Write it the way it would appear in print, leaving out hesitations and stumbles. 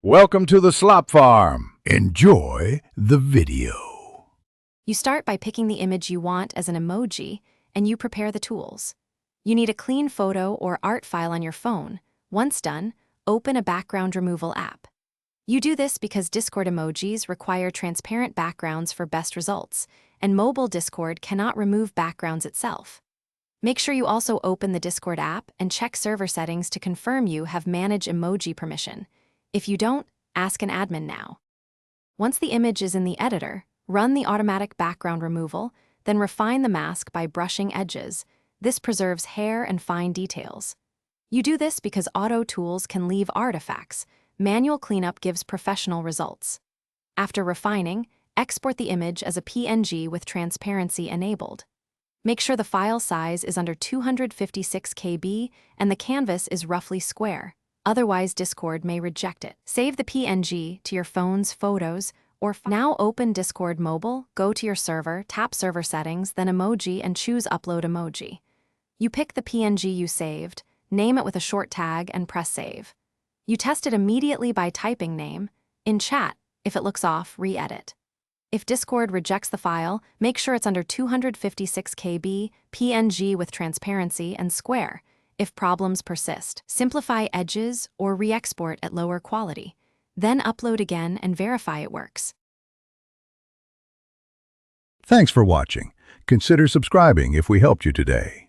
Welcome to the Slop Farm. Enjoy the video. You start by picking the image you want as an emoji, and you prepare the tools. You need a clean photo or art file on your phone. Once done, open a background removal app. You do this because Discord emojis require transparent backgrounds for best results, and mobile Discord cannot remove backgrounds itself. Make sure you also open the Discord app and check server settings to confirm you have Manage Emoji permission. If you don't, ask an admin now. Once the image is in the editor, run the automatic background removal, then refine the mask by brushing edges. This preserves hair and fine details. You do this because auto tools can leave artifacts. Manual cleanup gives professional results. After refining, export the image as a PNG with transparency enabled. Make sure the file size is under 256 KB and the canvas is roughly square. Otherwise, Discord may reject it. Save the PNG to your phone's photos or now open Discord Mobile, go to your server, tap Server Settings, then Emoji and choose Upload Emoji. You pick the PNG you saved, name it with a short tag and press Save. You test it immediately by typing name. In chat, if it looks off, re-edit. If Discord rejects the file, make sure it's under 256 KB, PNG with transparency, and square. If problems persist, simplify edges or re-export at lower quality. Then upload again and verify it works. Thanks for watching. Consider subscribing if we helped you today.